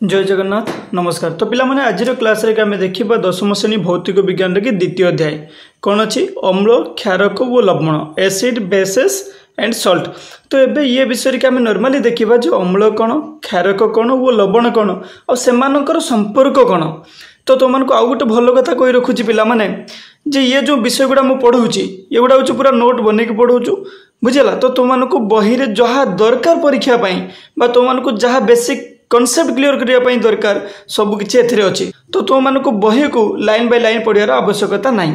जय जगन्नाथ नमस्कार। तो पिला माने आज क्लास रे आम देखा दशम श्रेणी भौतिक विज्ञान के द्वितीय अध्याय कौन अच्छी अम्ल क्षारक वो लवण एसिड बेसेस एंड सल्ट। तो एबे ये विषय के आम नॉर्मली देखा जो अम्ल कौन क्षारक कौन वो लवण कौन और सेमानकर संपर्क कौन। तो तुमको आउ गोटे भल कथा कही रखुची पिला माने जे ये जो विषय गुड़ा मुझे पढ़ाऊँगी ये गुड़ा हूँ पूरा नोट बनईक पढ़ाऊँ बुझेगा। तो तुमको बही रे जहाँ दरकार परीक्षा तुमको जहाँ बेसिक कॉन्सेप्ट क्लियर करने दरकार सब किसी एथिरे अच्छी। तो तुमको बही को लाइन बाय लाइन पढ़ार आवश्यकता नहीं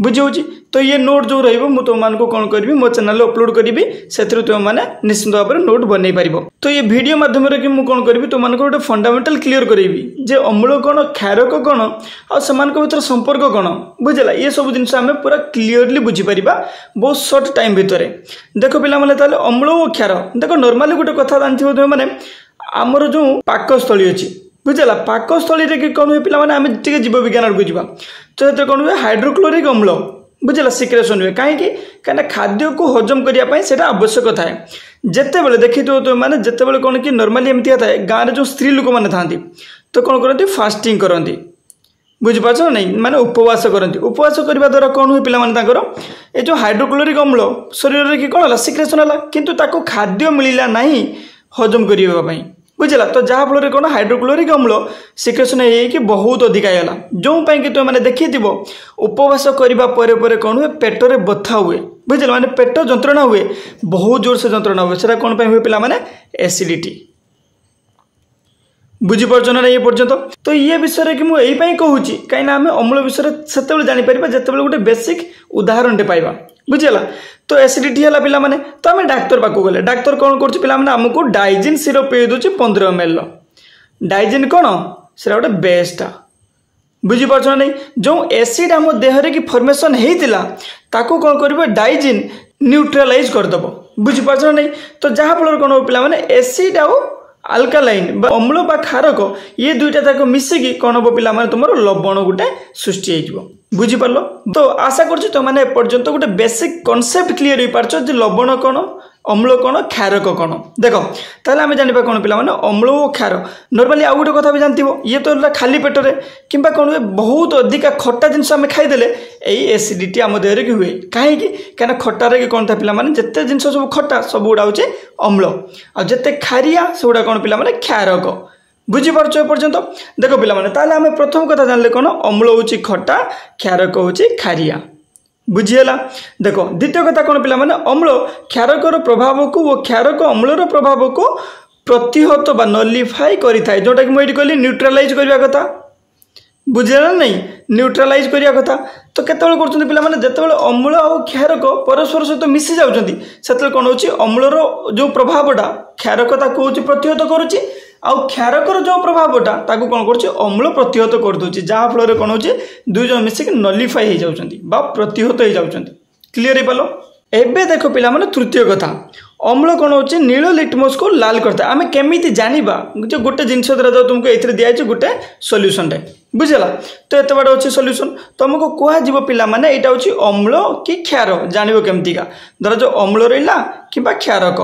बुझे। तो ये नोट जो रुझे तुमको कौन करी मो चैनल अपलोड करी से तुमने निश्चित भाव में नोट बन पार। तो ये वीडियो माध्यम मुझे कौन करी तुमको गोटे फंडामेंटल क्लियर करी जे अम्ल कौन क्षारक कौन और से भर संपर्क कौन बुझेगा। ये सब जिन आम पूरा क्लीयरली बुझीपर बहुत सर्ट टाइम भितर। देख पे अम्ल और क्षार देख नॉर्मली गोटे कथा जानते तुम मैंने आमर जो पाकस्थली अच्छी बुझेगा पाकस्थली में कौन हुए पे आम जीव विज्ञान आड़ को जावा। तो ये कौन हुए हाइड्रोक्लोरिक अम्ल बुझेगा सिक्रेशन हुए कहीं खाद्य को हजम करने से आवश्यक थाए। जिते बड़े देखी तो मैंने जिते बड़े कौन कि नॉर्मली एमती था गाँव में जो स्त्री लोक मैंने था तो कौन करती फास्टिंग करती बुझीपार ना नहीं माने उपवास करती। उपवास करने द्वारा कौन हुए पे ये जो हाइड्रोक्लोरिक अम्ल शरीर की कौन है सिक्रेशन है किंतु ताको खाद्य मिलला नहीं हजम करने बुझेगा। तो जहाँफल कौन हाइड्रोक्लोरिक अम्ल सिक्रेशन हो बहुत अधिक आईगला जो कि तुम मैंने देखी उपवास करने कौन हुए पेटरे बथा हुए बुझेगा माने पेट जंत्रणा हुए बहुत जोर से जंत्रणा हुए से कौन हुए पे एसिडिटी बुझीपार ना ये पर्यंत। तो ये विषय कि मुझे कहूँ कहीं आम अम्ल विषय से जापर जिते गोटे बेसिक उदाहरण पाइबा बुझेगा। तो एसिडिटी है पिला माने तो आम डाक्तर पाक गले डाक्तर कौन करमको डाइजिन सिरप पे दूसरी 15 ml डाइजिन कौन से गोटे बेस्टा बुझीपार ना नहीं जो एसिड आम देहरे की फॉर्मेशन होता कौन कर डाइजिन न्यूट्रालाइज करदेव बुझीपार ना नहीं। तो जहाँफल कौन हो पे एसिड आउ अल्कालाइन अम्ल बा क्षारक ये दुईटा तक मिसिकी कौन हम पे तुम लवण गोटे सृष्टि हो बुझीपार। तो आशा कर तुमने एपर्यंत गोटे बेसिक कॉन्सेप्ट क्लियर हो पार्छ जे लवण कौन अम्ल कौन क्षारक कौन। देख ताहले आम जाना कौन पे अम्ल और क्षार नॉर्मली आउ गोटे कथा भी जानती ये तो खाली पेटर कि कौन हुए बहुत अधिक खट्टा जिनस आम खाईदे यही एसिडिटी आम देहरे हुए कहीं खटार कि कौन था पे जिते जिन सब खट्टा सब गुड़ा हूँ अम्ल आते खारिया से गुड़ा कौन पे क्षारक बुझीपार एपर्यंत। देख पे आम प्रथम कथा जानले कौन अम्ल हूँ खट्टा क्षारक हूँ खारिया बुझीगला। देख द्वितीय कथा कौन पे अम्ल क्षारकर प्रभाव को वो क्षारक अम्लर प्रभाव को प्रतिहत बा नलिफाई करें जोटा कि मुझे कहली न्यूट्रालाइज करने कथा बुझेगा नहीं न्यूट्रालाइज करने कथा। तो केतबेले करछन्ति पिला माने जेतबेले अम्ल और क्षारक परस्पर सहित मिसी जाउछन्ति सेतबेले कोन होछि अम्लर जो प्रभावटा क्षारक ताको होछि प्रतिहत करूछि आउ क्षारकर जो प्रभावटा ताको कोन करछि अम्ल प्रतिहत कर दोछि जहाँ फल कोन होछि दुई जन मिसिक नलिफाई हो जाउछन्ति बा प्रतिहत हो जाउछन्ति। क्लियर हे पालो। एबे देखो पिला माने तृतीय कथा अम्ल कौन होची नील लिटमस को लाल करता आम केमी जाना जो गोटे जिनस द्वारा तुमको ये दिखाई गोटे सल्यूशन टे बुझेगा। तो एत बड़ा अच्छे सल्यूशन तुमको कह पिला माने एटा होची अम्ल कि क्षार जान केमतीका धर जो अम्ल रहा कि क्षारक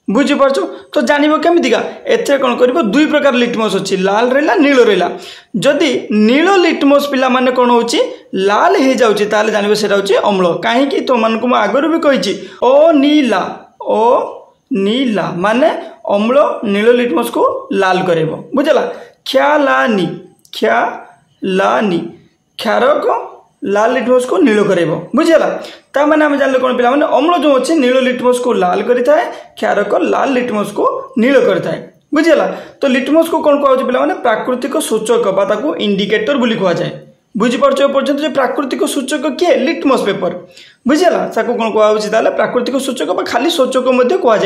बुझीपार। तो जान केमतीका एथे कौन कर दुई प्रकार लिटमस अच्छी लाल रहा नील रहा जदि नील लिटमस पिला माने कौन होची लाल हो जाऊँगी ताले जानवे सेटा होची अम्ल कहीं तुमको आगुरी भी कही अनीला ओ नीला माने अम्ल नील लिटमस को लाल करेब बुझेगा। ख्यालानी क्षारक लाल लिटमस को नील करेब बुझेगा। ता माने आम जानले कौन पिला माने अम्ल जो अच्छे नील लिटमस को लाल करें क्षारक लाल लिटमस को नील करें बुझेगा। तो लिटमस को कौन कह पिला माने प्राकृतिक सूचक बा ताको इंडिकेटर बोली कह जाए बुझीपार पर्यंत जो प्राकृतिक सूचक किए लिटमस पेपर बुझेगा ताको कौन कह प्राकृतिक सूचक बा खाली सूचक कह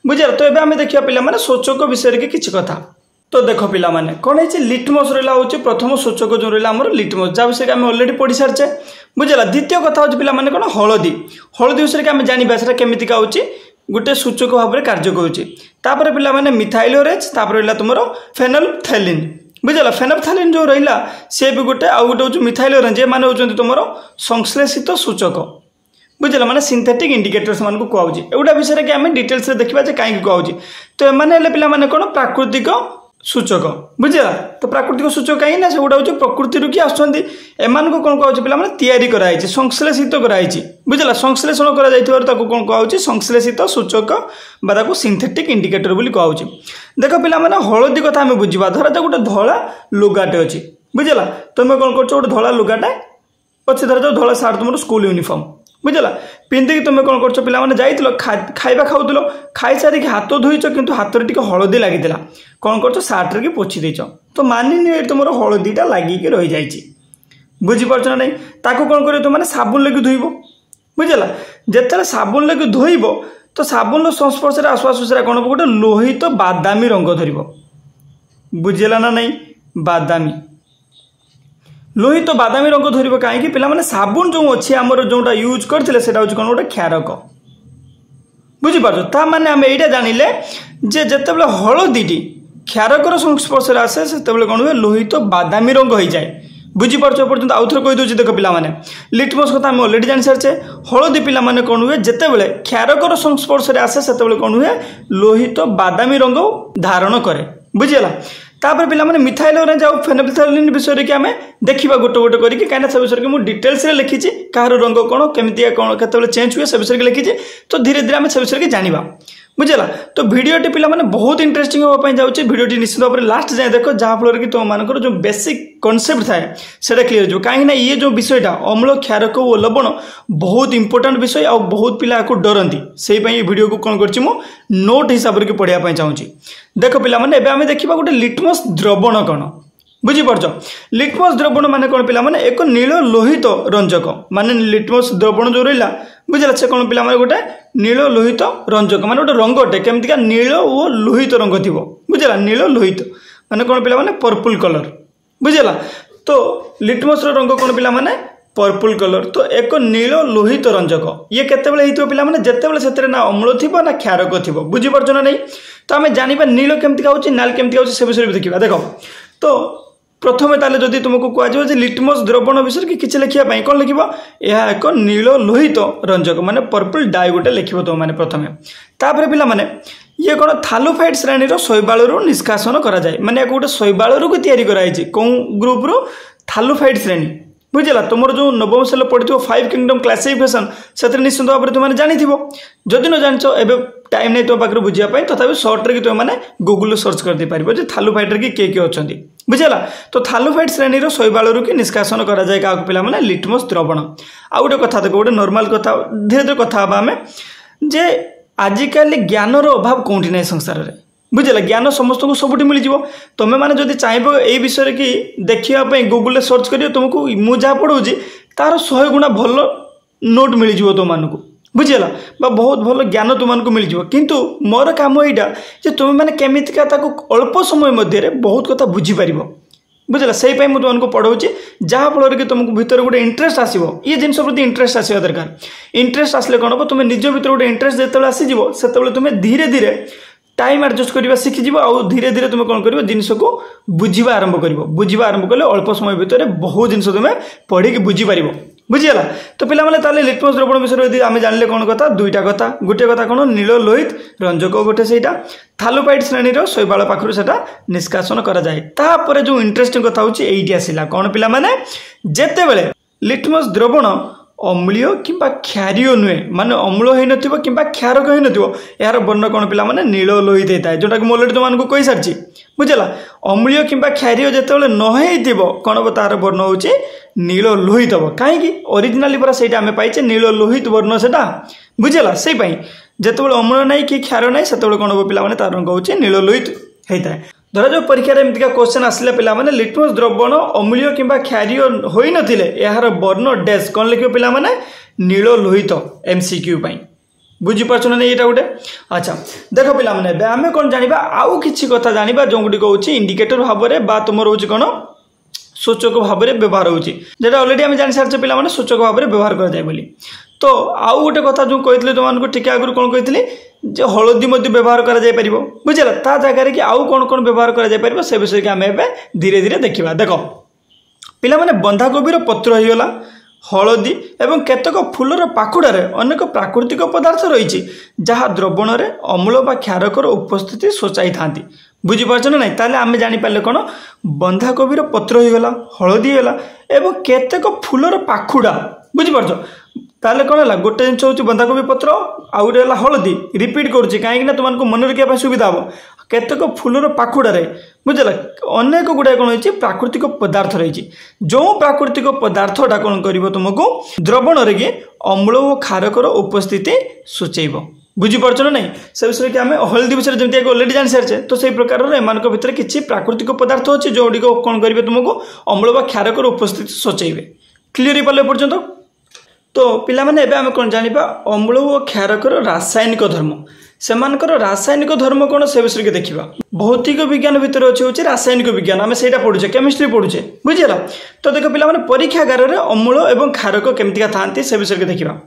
बुझेगा। तो ये आम देखा पे सूचक विषय के किसी कथा। तो देख पिला माने कौन है लिटमस रहा हूँ प्रथम सूचक जो रहा आम लिटमस जहाँ विषय आम अलरेडी पढ़ी सारे बुझेगा। द्वितीय कथा हूँ पिला माने कौन हलदी हलदी विषय आम जाना से केमिका हूँ गोटे सूचक भाव में कार्य करुच्चे पिला माने मिथाइलोरेज रहा तुम फेनोल्फथैलीन बुझेगा। फेनोल्फथैलीन जो रहा सी भी गोटे आउ गोटे हूँ मिथाइलोरेज ये होती तुम संश्लेषित सूचक बुझेगा माने सिंथेटिक इंडिकेटर से कहूँ एगुटा विषय कि आम डिटेल्स देखा कहीं कहूँ। तो एम पे कौन प्राकृतिक सूचक बुझेगा। तो प्राकृतिक सूचक कहीं ना सेगुड़ा हूँ प्रकृति कि आसुँच एम को कौन कहे पे तैयारी कराई संश्लेषित कराई बुझेगा। संश्लेषण कौन कहे संश्लेषित सूचक बा सिंथेटिक इंडिकेटर बोली कहे। देख पे हलदी कथा आम बुझा धरा जाओ गोटे धला लुगाटे अच्छी बुझेगा। तुम कौन कर गोटे धला लुगाटे अच्छे धरा जाओ धला सार्ट तुम स्कूल यूनिफॉर्म बुझेगा पिंधिक तुम कौन कर पे जाइल खाଇବା खाऊल खाई सारिक हाथ धोईच कि हाथ में टे हलदी लगी कौन कर सार्ट्रे कि पोछि देच तो मानिनी तुम हलदीटा लगिक रही जाइए बुझीपार ना नहीं ताको कौन कर तुम साबुन लगे धोब बुझेगा। जिते साबुन लगे धोब तो साबुन संस्पर्श आसु आसु से कौन गोटे लोहित तो बादामी रंग धर बुझेगा ना नहीं बादामी लोहित तो बादामी रंग धर कहीं पे साबुन जो अच्छी आमर जोटा यूज करते कौन गोटे क्षारक बुझीपार ता माने आम यहाँ जानिले जे जिते हलदीटी क्षारकर संस्पर्श आसे से कौन हुए लोहित तो बादामी रंग हो जाए बुझीपार पर्यटन आउ थे कहीदे देख पे लिटमस कथा आम अलरेडी जानी सारे हलदी पे कौन हुए जिते बड़े क्षारकर संस्पर्श आसे से कौन हुए लोहित तो बादामी रंग धारण करे बुझेगा। तापर पे मिथाइल ऑरेंज आउ फेनोल्फथालीन विषय कि आम देखा गोटे गोटे करके कहीं से विषय मुझे डिटेल्स लिखी कहार रंग कौन केमी कौन के चेंज हुए से विषय लिखी तो धीरे धीरे आम से विषय जाना बुझेगा। तो भिडियोटी पे बहुत इंटरेस्टिंग होगा जाऊँगी भिडियोटी निश्चित भाव में लास्ट जाए देख जहाँफल कि तुम मानकर जो बेसिक कॉन्सेप्ट थाए से क्लीयर हो कहीं ये जो विषयटा अम्ल क्षारक और लवण बहुत इंपोर्टेंट विषय आ बहुत पिला को डरती से भिडियो को कौन कर नोट हिसाब से पढ़ाई चाहूँगी। देख पे आम देखा गोटे लिटमस द्रवण कौन बुझीपार लिटमस द्रवण मान कौन पे एक नील लोहित रंजक मान लिटमस द्रवण जो रहा बुझेगा से कौन पे गोटे नील लोहित रंजक मान गोटे रंगटे केमती नील और लोहित रंग थी बुझेगा नील लोहित मान कौन पे पर्पल कलर बुझेगा। तो लिटमस रंग कौन पे पर्पल कलर तो एक नील लोहित रंजक ये केतबेले पे जितेबाला से ना अम्ल थी ना क्षारक थी बुझीपार ना नहीं। तो आम जाना नील केमती हो नाल केमती हो से विषय भी देखा देख। तो प्रथम ताले जदि तुमको कह लिटमस द्रवण विषय कि किसी लिखापी कौन लिख यह एक नील लोहित रंजक माने पर्पल डाई गोटे लिख तुम मैंने प्रथम तापर पे ये कौन थालोफाइट श्रेणी शैवालू निष्कासन कराए माने गोटे शैवालू को तैयारी कौन ग्रुप रु थालोफाइट श्रेणी बुझेगा। तुम जो नवम सेल पढ़ी 5 किंगडम क्लासिफिकेशन से निश्चित भाव में तुमने जानी जदि न जान एवं टाइम नहीं तुम पाखे बुझापी तथा सर्ट्रे कि तुमने गूगल सर्च कर पार थालोफाइट किए किए अच्छा बुझेगा। तो थालोफाइट श्रेणी शैवालू कि निष्कासन कराए क्या पे लिटमस द्रवण आ गोटे कथा देख गोटे नॉर्मल कथा धीरे धीरे कथा आम जे आजिकल ज्ञानर अभाव कौटी ना संसार में बुझेगा। ज्ञान समस्त को सबुठ मिल जाव तुम मैंने जब चाहब ये विषय कि देखापी गूगल सर्च कर तुमको मुझे जहाँ पढ़ाऊँगी तार 100 गुणा भल नोट मिल जाव तुमको बुझेगा बहुत भल ज्ञान तुमको मिल जाव किंतु मोर काम यहाँ तुम मैंने केमितिका अल्प समय मध्य बहुत कथा बुझीपार बुझेगा से मुझे तुमको पढ़ाऊँगी जहाँफल कि तुमको भीतर गोटे इंटरेस्ट आसो ये जिन प्रति इंटरेस्ट आसवा दरकार इंटरेस्ट आसले कौन हम तुम निज भीतर गोटे इंटरेस्ट जो आसीज से तुम धीरे धीरे टाइम एडजस्ट करवा शिखिज आउ धीरे धीरे तुम कौन कर जिन को बुझा आरंभ कर बुझा आरंभ कले अल्प समय भितर बहुत जिन तुम पढ़ी बुझीपार बुझीगला। तो पे लिटमस द्रवण विषय यदि आम जानिले कौन कथा दुईटा कथा गोटे कथा कौन नील लोहित रंजक गोटे से थालोफाइट श्रेणी शैवाल पाखर से निष्कासन कराए जो इंटरेस्टिंग कथा होती आसला कौन पे जिते बड़े लिटमस द्रवण अम्लीय कि क्षारीय नुहे माने अम्ल हो कि क्षारक हो यार वर्ण कौन पे नील लोहित होता है जोटा कि मोलरेडी तुमको कही सारी बुझेगा। अम्लीय कि क्षारीय जो नहींव कौन हम तार वर्ण हूँ नील लोहित हम कहीं ओरिजिनाली पूरा से आम पाइचे नील लोहित वर्ण से बुझेगा से जिते अम्ल ना कि क्षार ना से कौन हम पे तार रंग हूँ नील लोहित होता है। धरा जो परीक्षा एमतीका क्वेश्चन आसला पे लिटमस द्रवण अम्लीय कि क्षारीय हो नथिले यार वर्ण डैश कौन लिखे पे नील लोहित MCQ बुझीपार ना नहीं गोटे। अच्छा देख पे आम कौन जाना आउ कि कथा जाना जो गुड़िक हूँ इंडिकेटर भाव में तुम रोच कौन सूचक भाव में व्यवहार होटा अलरेडी आम जानी सारे पे सूचक भाव में व्यवहार कराए बोली। तो आउ गोटे कथा जो कही तुमको ठीक आगुरी कौन कही जे हलदी व्यवहार कर बुझेगा ता जगह कि आउ कौन कौन व्यवहार कर से विषय कि आम धीरे धीरे देखा। देख पे बंधाकोबी पत्र होगा हलदी एवं केतक फूलर पाखुड़ारे अनेक प्राकृतिक पदार्थ रही जहाँ द्रवण में अम्ल बा क्षारकर उपस्थिति सूचाई था बुझीपार ना ना ताले आम जापारे कौन बंधाकोबीर पत्र होगला हलदी होगा एवं केतेक फूलर पाखुड़ा बुझीपार ताले कौन है गोटे जिन हूँ बंधाकोबी पत्र आउ गोटे है हलदी रिपीट करुच्ची कहीं तुमको मन रखा सुविधा हम केतेक फूलर पाखुड़े बुझला अनेक गुड़ाए कौन हो प्राकृतिक पदार्थ रही जो प्राकृतिक पदार्थटा कौन कर तुमको द्रवण रे अम्ल और क्षारकर उपस्थिति सूचेब बुझीपार ना नहीं से विषय कि आम हलदी विषय जमी अलरेडी जानी सारी तो से प्रकार एम भितर किसी प्राकृतिक पदार्थ अच्छे जो कौन करेंगे तुमको अम्ल व क्षारकर उपस्थिति सूचेबे क्लीयर हो पारे पर्यंत तो पिला माने एबे आम कौन जाना अम्ल और क्षारकर रासायनिक धर्म सेमानकर रासायनिक धर्म कौन से विषय के देखा भौतिक विज्ञान भितर अच्छे रासायनिक विज्ञान आम से पढ़ुचे केमिस्ट्री पढ़ुचे बुझीला तो देख पिला माने परीक्षागार में अम्ल और क्षारक केमतिका था से विषय के देखा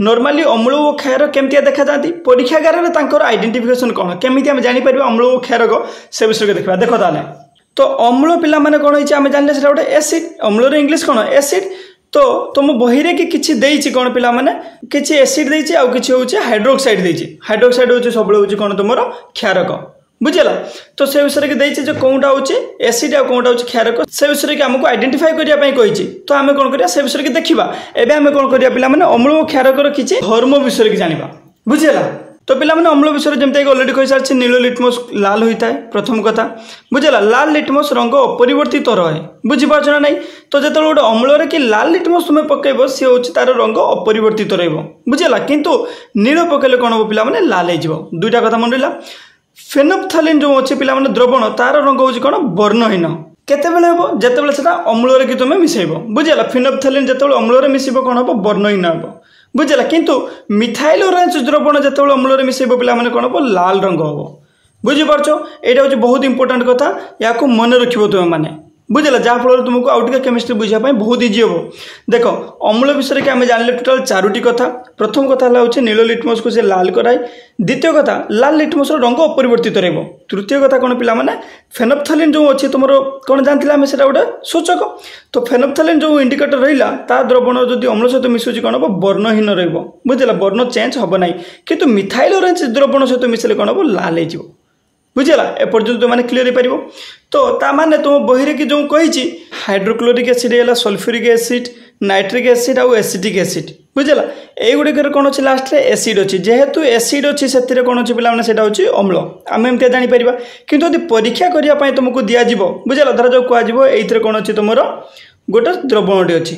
नॉर्मली अम्ल और क्षार केमतिया देखा जाती परीक्षागार में आइडेंटिफिकेशन कौन केमी आम जापर अम्ल और क्षारक से विषय के देखा देख ताले तो अम्ल पिला माने कौन होइछि आम जानले सेटा गोटे एसिड अम्लर इंग्लिश कौन एसिड तो तुम बही रे किछि देइछि कौन पिला माने किछि एसिड देइछि आउ किछि होउछि हाइड्रोक्साइड देइछि हाइड्रोक्साइड होउछि सबले होउछि कौन तुमरो क्षारक बुझला तो से विषय के देइछि जे कोनटा होउछि एसिड आ कोनटा होउछि क्षारक से विषय के हमको आइडेंटिफाई करिया पई कहिछि तो आमे कोन करिया से विषय के देखिबा एबे आमे कोन करिया पिला माने अम्ल और क्षारकर किछि धर्म विषय के जानिबा बुझला तो पिला माने अम्ल विषय जमते अलरेडी कहि सारछि नील लिटमस लाल होता है प्रथम कथा बुझला लाल लिटमस रंग अपरिवर्तित रहे बुझीपार ना नहीं तो जो गोटे अम्ल कि लाल लिटमस तुम्हें पकेब सी हूँ तार रंग अपरिवर्तित बुझला किंतु नील पकेले कौन हम पिला माने लाल हो दुईटा कथा मन रहा फेनोप्थलीन जो अच्छे पिला माने द्रवण तार रंग हूँ कौन वर्णहीन केतेबेले हम जितेबाला से अम्ल कि तुम्हें मिसेब बुझला फिनोप्थलीन जो अम्ल मिसब कौन हम वर्णहीन हम बुझला किंतु मिथाइल ऑरेंज द्रवण जो अम्ल मिसेब पिला माने कौन हम लाल रंग हम बुझीपार यहाँ हूँ बहुत इंपोर्टाट कथा या मन रखिब तुम्हें माने बुझला जहाँफल तुमको आउ टे केमिस्ट्री बुझापी बहुत इजी हम देख अम्ल विषय के आम जानले टोटाल चारोटी कथा प्रथम कथा हूँ नील लिटमस को से लाल कराए द्वितीय कथा लाल लिटमस रंग अपरिवर्तित रहा तृतीय कथा कौन पिला माने फेनोप्थलीन जो अच्छे तुम कौन जानते आम से गोटे सूचक तो फेनोप्थलीन जो इंडिकेटर रहा ता द्रवण जब अम्ल सहित मिसुची कौन हम वर्णहीन रुझला वर्ण चेंज हम ना कि मिथाइल ऑरेंज द्रवण सहित मिसले कौन हम लाल हो बुझला एपर्यंत मैंने क्लीयर हो पार तो ताने तुम बही कि जो कही हाइड्रोक्लोरिक एसिड है सल्फ्यूरिक एसिड नाइट्रिक एसिड आउ एसिटिक एसिड बुझला युड़िक कौन अच्छे लास्ट एसिड अच्छी जेहेतु एसिड अच्छी से कौन अच्छे पिला से अम्ल आम एमती जापर कि परीक्षा करने तुमको दिज्व बुझला धर जो कह कौन अच्छे तुम गोटे द्रवणटे अच्छी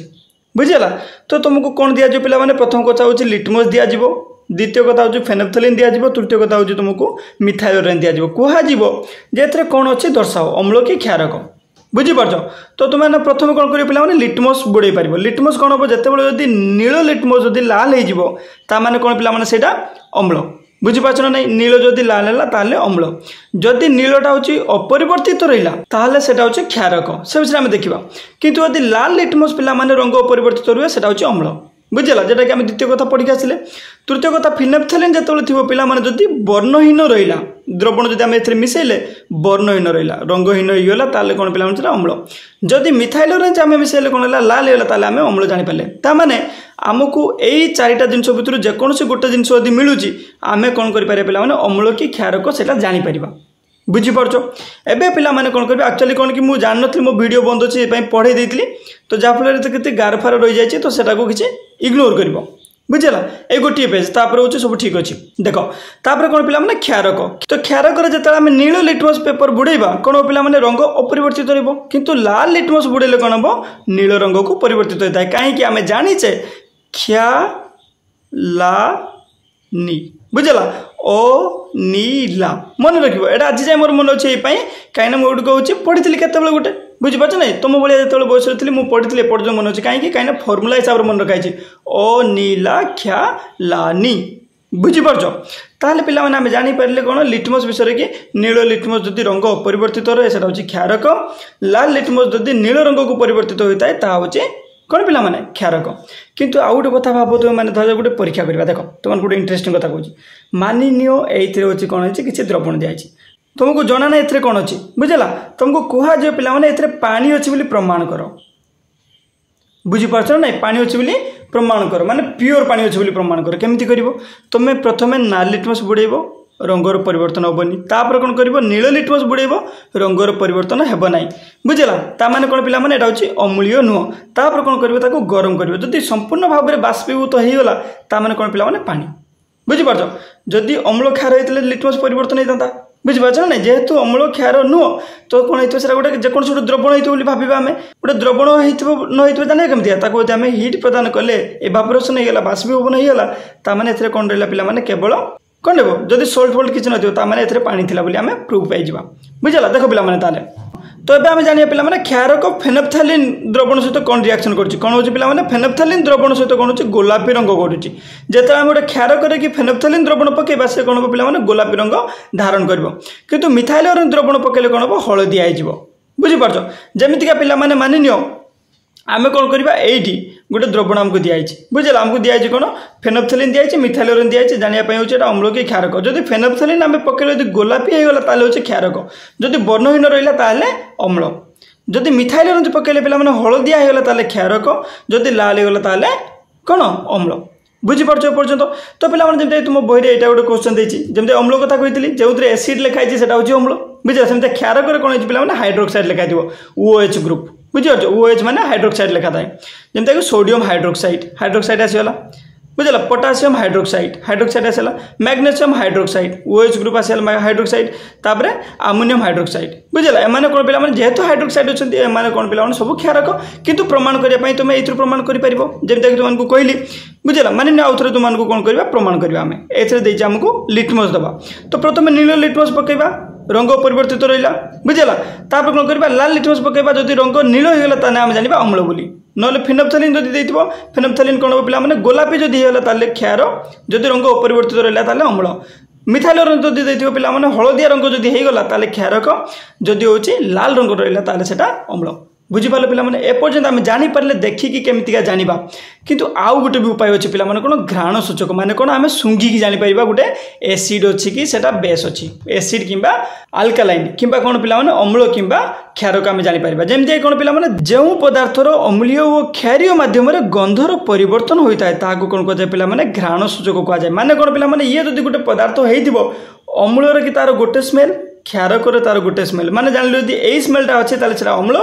बुझला तो तुमको कौन दिज्व पिला प्रथम कथा हूँ लिटमस दिज्व द्वितीय कथा हूँ फेनोप्थलीन दिज्व तृतीय कथा हूँ तुमको मिथाइल ऑरेंज दिज्व कह कौन अच्छे दर्शाओ अम्ल कि क्षारक बुझीपार तो तुम्हें प्रथम कौन कर पे लिटमस बुड़े पार लिटमस कौन हम जिते नील लिटमस जब लाल हो कौन पे अम्ल बुझीपार ना नहीं नील जदि लाल है अम्ल जदि नीलटा हूँ अपरिवर्तित रहा से हूँ क्षारक से विषय में देखा किंतु यदि लाल लिटमस पिला रंग अपरिवर्तित रुए से हूँ अम्ल बुझला जोटा कि आम द्वितीय कथा पढ़ी आसिले तृतीय कथा फिनोप्थलीन जो थी पिला जदि वर्णहीन रहा द्रवण जब आम ए मिसेले वर्णहीन रहा रंगहीन होगा ताल कौन पे अम्ल जदि मिथाइल ऑरेंज आम मिसेले कौन है लाल होगा आम अम्ल जापारे ताने आमको यही चारिटा जिनस भितर जेकोसी गोटे जिनस यदि मिलूँ आम कौन कर पे अम्ल कि क्षारक से जापर बुझीपार एवं पिला माने कौन करेंगे एक्चुअली कौन कि मुझे जान नी मो वीडियो बंद अच्छे पढ़े देती तो जहाँफल के गार फार रही जाए तो सेटा को किसी इग्नोर कर बुझला ये गोटे पेज तापर हूँ सब ठीक अच्छे देख तापर कौन पिला माने क्षारक तो क्षारक जो आम नील लिटमस पेपर बुड़ेबा कौन पिला माने रंग अपरिवर्तित किंतु लाल लिटमस बुड़ेले कौन हम नील रंग को परिवर्तित होता है कहीं आम जाचे क्षा ला नी बुझला ओ नीला मन रखियो एटा आज जाए मोर मन अच्छे कहीं मुझे कहूँ पढ़ी के गोटे बुझीपार ना तुम भाया जो बयस थी मुझे पढ़ी एपर्तन मन अच्छे कहीं फर्मुला हिसाब से मन रखाई ओ नीला ख्या लानी बुझीपार ताहले पिला माने आमे जानी पारले कौन लिटमस विषय कि नील लिटमस जदि रंग अपरिवर्तित रहे से हूँ क्षारक लाल लिटमस जदि नील रंग को परिवर्तित होता है ता हूँ कौन पिला माने क्षारक किंतु आउ गोटे कथा भाव तुम मैंने धर गोटे परीक्षा करवा देख तुम गोटे इंटरेस्टिंग कथा कहूँ मानि नियो ये हूँ कौन है किसी द्रवण दिखाई तुमको जना ना ये कौन अच्छी बुझला तुमको कहुए पिला माने ये पानी अच्छी बोली प्रमाण कर बुझीपार ना पानी अच्छी बोली प्रमाण कर माने प्योर पानी अच्छी बोली प्रमाण कर केमती कर तुम्हें प्रथम नाल लिटमस बुड़ेब रंगर परिवर्तन हेनी तापर कौन कर नील लिटमस बुड़ेब रंगर परिवर्तन हेब ना बुझेगा ताने कौन पे यहाँ हूँ अम्लीय नुह तापर कौन कर गरम कर जदि संपूर्ण भाव में बाष्पीभूत होगा ताने कौन पे पानी बुझीपार जदि अम्ल क्षार होते लिटमस परिवर्तन होता बुझीपार ना जेहेतु अम्ल क्षार नुह तो कौन होता गोटे जेको गोटे द्रवण होती भाव आम गोटे द्रवण हो जाने कमी आम हिट प्रदान कले एवापोरेशन होगा बाष्पीभवन होगा ताने कौन रहा पे केवल कौन देव जदि सोल्ट फोल्ट किसी नए पानी थी बोली आम प्रूफ पाइबा बुझेगा देख पे तो ये आम जाना पे क्षारक फेनोप्थैलिन द्रवण सहित कौन रिएक्शन करुच्ची कौन हो पे फेनोप्थैलिन द्रवण सहित कौन हो गोलापी रंग करुच्ची जिते आम गोटे क्षारक फेनोप्थैलिन द्रवण पकेबा से कौन हम पे गोलापी रंग धारण कर किंतु मिथाइल द्रवण पकेले कौन हम हलदिया हो बुझीपार जमीतिका पे मानिनिय आम कौन करवा ये गोटे द्रवण आमको दिखाई बुझे आमको दिखाई कौन फेनोप्थैलिन दिखाई मिथाइल दिखाई जानापी हूँ अम्ल कि क्षारक जदि फेनोप्थैलिन आम पकड़े जब गोलापी होगा ताले हूँ क्षारक जदि वर्णहीन रहा ताले अम्ल जदि मिथाइल पकड़े पे हलदिया होगा ताले क्षारक जदि लाल होगा ताले कौन अम्ल बुझीपार पर्यटन तो पे तुम बही यहाँ गोटे क्वेश्चन देती जमी अम्ल कथा कही जो एसिड लिखाई से अम्ल बुझे सेमती क्षारक कौन पे हाइड्रोक्साइड लिखाई OH ग्रुप बुझीपार OH माने हाइड्रोक्साइड लिखा था जमीक सोडियम हाइड्रोक्साइड आसीगला बुझेगा पोटासियम हाइड्रोक्साइड आसला मैग्नेशियम हाइड्रोक्साइड OH ग्रुप आसला हाइड्रोक्साइड तापर अमोनियम हाइड्रोक्साइड बुझेगा एम कौन पे जेहेतु हाइड्रोक्साइड अच्छे एम कौन पे सब क्षारक किंतु प्रमाण करने तुम ये प्रमाण कर जमीक तुमको कहली बुझेगा माने आउ थे तुमको कौन करवा प्रमाण करवा आम एमको लिटमस दबा तो प्रथम नील लिटमस पकेबा रंग परिवर्तित रहा बुझेगा तापर कौन करवा लाल लिटमस पकेबा जदि रंग नील होगा ताने आम जाना अम्ल बोली नले फेनोप्थैलिन जदि देथिबो फेनोप्थैलिन कौन हम पे गोलापी जदि होगा ताले क्षार जदि रंग अपरिवर्तित रहा ताले अम्ल मिथाइल जदि देथिबो पे हलदिया रंग जदि होगा ताले क्षारक जदि हूँ लाल रंग रहा ताले सेटा अम्ल बुझीपारे पे एपर्यंत आम जानीपारे देखिकी केमितिका जाना किंतु आउ गोटे भी उपाय अच्छे पे कौन घ्राण सूचक माने कौन आम शुंघिकी जापर गोटे एसिड अच्छी कि बेस अच्छी एसिड कि आल्कालाइन कि कौन पे अम्ल कि क्षारक आम जापर जमी कौन पे जो पदार्थर अम्लीय और क्षारीय मध्यम गंधर परिवर्तन होता है कौन कहुए पे घ्राण सूचक कहुए माने कौन पे ये जब गोटे पदार्थ हो अम्लर कि तार गोटे स्मेल क्षारक तार गोटे स्मेल माने जान ली यही स्मेलटा अच्छे अम्ल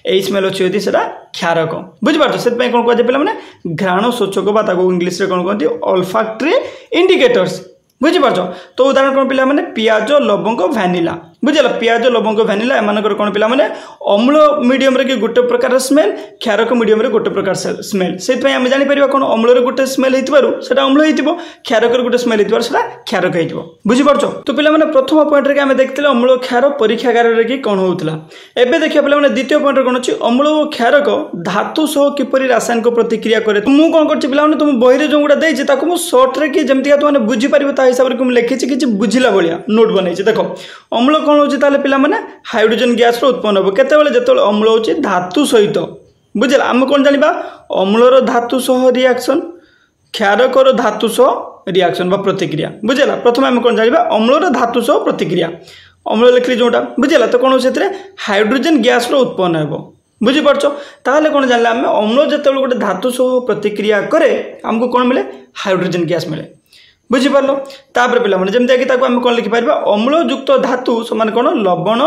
यही स्मेल अच्छी यदि क्षारक बुझीपार से कौन कहुए पे घ्राण सूचक इंग्लीश कौन कहते ऑल्फैक्टरी इंडिकेटर्स बुझीपार तो उदाहरण कौन पे पियाज लवंग वैनिला बुझेगा पियाज लवंग वैनिला एम कौन पे अम्ल मीडियम कि गोटे प्रकार स्मेल क्षारक मीडियम गोटे प्रकार स्मेल से आम जापर कौन अम्ल गोटे स्मेल होता अम्ल हो क्षारक गोटे स्मेल होता क्षारक हो बुझीपार तो पे प्रथम पॉइंट रे आम देखते अम्ल क्षार परीक्षागार कि कौन होता है देखिए पे द्वितीय पॉइंट कौन अच्छी अम्ल और क्षारक धातु सह किपरि रासायनिक प्रतिक्रिया करे मुझे कौन कर तुम बही जो गुड़ा देती सर्ट्रे कि जमीका तुम बुझीपार हिसाब से लिखी कि बुझला भाया नोट बनई देख अम्ल कौन हो पे हाइड्रोजन गैस उत्पन्न हम केतबेले जो अम्ल हो धातु सहित बुझेगा आम कौन जाना अम्लर धातु सह रिएक्शन क्षारकर धातु सह रिएक्शन बा प्रतिक्रिया बुझेगा प्रथम आम कौन जाना अम्लर धातु सह प्रतिक्रिया अम्ल लिखली जोटा बुझेगा तो कौन से हाइड्रोजन गैस उत्पन्न हो बुझीपार ताहले कौन जानले आम अम्ल जो गोटे धातु सह प्रतिक्रिया करे आमको कौन मिले हाइड्रोजन गैस मिले बुझीपार तापर पे जमीक आम कौन लिखिपर अम्ल युक्त धातु समान कौन लवण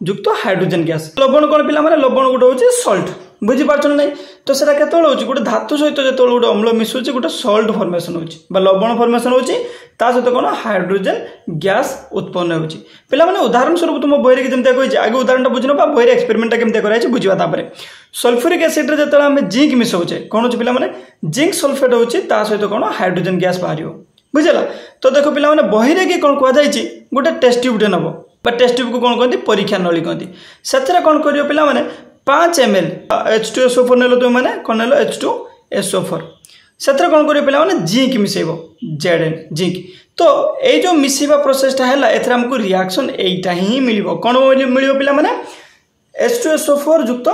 युक्त हाइड्रोजन गैस लवण कौन पे लवण गोटे हूँ सल्ट बुझीपार ना तो सर केत गोटे धातु सहित जो गोटे अम्ल मिसुचे गोटे सल्ट फर्मेसन हो लवण फर्मेसन हो सहित कौन हाइड्रोजन गैस उत्पन्न हो पे उदाहरण स्वरूप तुम बही जमी कही आगे उदाहरण बुझ ना बही एक्सपेरिमेंट केमती कराई बुझा सल्फ्यूरिक एसिड जो आम जिंक मिसाऊे कौन हो पे जिंक सल्फेट हो सहित कौन हाइड्रोजन गैस बाहर बुझेगा तो देखो पे बही कि कौन कहुई गोटे टेस्ट ट्यूबटे नब टेस्ट ट्यूब को कौन कहते परीक्षा नली कहती से कौन कर पे 5 ml H2SO4 नेल तुम मैंने कौन नेल H2SO4 से कौन कर पे जिंक मिसेब Zn जिंक तो ये जो मिसेबा प्रोसेसटा है एथर आमको रिएक्शन यहीटा ही मिल कौन मिल पे H2SO4 युक्त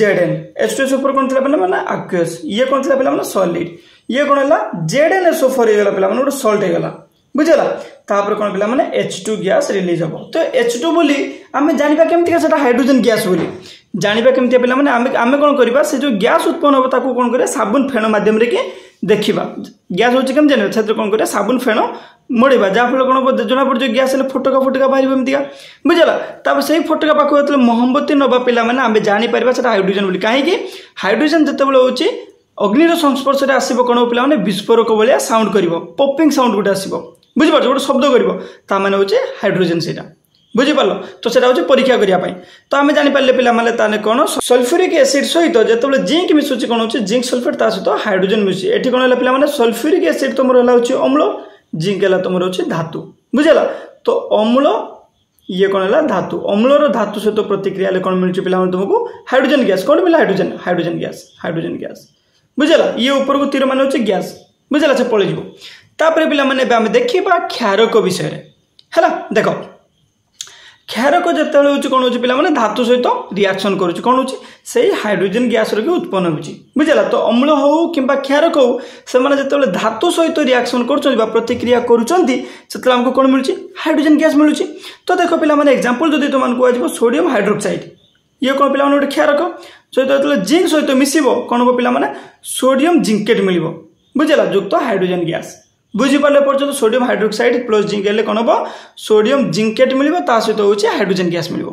Zn H2SO4 कौन थी पे aqueous ये कौन थी पे सॉलिड ये कौन है ZnSO4 होगा पे गोटे सल्ट होगा बुझेगा तापर कौन पे H2 गैस रिलीज हम तो H2 बोली आम जाना केमती हाइड्रोजन गैस बोली जानिबा केमती पिला माने आमे कोन करबा से जो गैस उत्पन्न हो ताको कोन करे साबुन फेण माध्यम रे कि देखिबा गैस होची केम जाने क्षेत्र कोन करे साबुन फेण मोड़ेबा जा फल कोन जना पड़ जो गैस ले फटका फटका बाहर एमतिका बुझला तब से फटका पाखो जतले मोमबत्ती नबा पिला माने आमे जानि परबा सेटा हाइड्रोजन बोली काहे कि हाइड्रोजन जतेबेले होची अग्निर संस्पर्श रे आसीबो कोन पिला माने विस्फोरक भलिया साउंड करिवो पॉपिंग साउंड गुटे आसीबो बुझि पाछो गुटे शब्द करिवो ता माने होची हाइड्रोजन सेटा बुझी पाल तो सेटा होची परीक्षा करिया पई तो आमे जानि पाले पिला माने ताने कोन सल्फ्यूरिक एसिड सहित जतेबेले जिंक मिसुची कोन होची जिंक सल्फेट ता सहित हाइड्रोजन मिसुची एठी कोन हला पिला माने सल्फ्यूरिक एसिड तमरो हला होची अम्ल जिंक हला तमरो होची धातु बुझला तो अम्ल ये कोन हला धातु अम्लर धातु सहित प्रतिक्रिया ले कोन मिलची पिला माने तुमको हाइड्रोजन गैस कोन मिला हाइड्रोजन गैस बुझला ये ऊपर को तीर माने होची गैस बुझला से पळे जिवो तापर पिला माने आमे देखिबा क्षारक विषय रे हला देखो क्षारक जतेबेले होची कोन होची पिला माने धातु सहित रिएक्शन करूची कोन होची सेही हाइड्रोजन गैस रे उत्पन्न होची बुझला तो अम्ल हो किंबा क्षारक हो से माने जतेबेले धातु सहित रिएक्शन करूचंती बा प्रतिक्रिया करूचंती सेतले हमको कोन मिलुची हाइड्रोजन गैस मिलुची तो देखो पिला माने एग्जांपल जदी तो मानको आजिबो सोडियम हाइड्रोक्साइड ये कोन पिला माने क्षारक सहित जतेबेले जिंक सहित मिसिबो कोन हो पिला माने सोडियम जिंकेट मिलिबो बुझला युक्त हाइड्रोजन गैस बुझी पाले पर्यंत सोडियम हाइड्रोक्साइड प्लस जिंक हेले कोन हो सोडियम जिंकेट मिलिबो ता सहित होची हाइड्रोजन गैस मिलिबो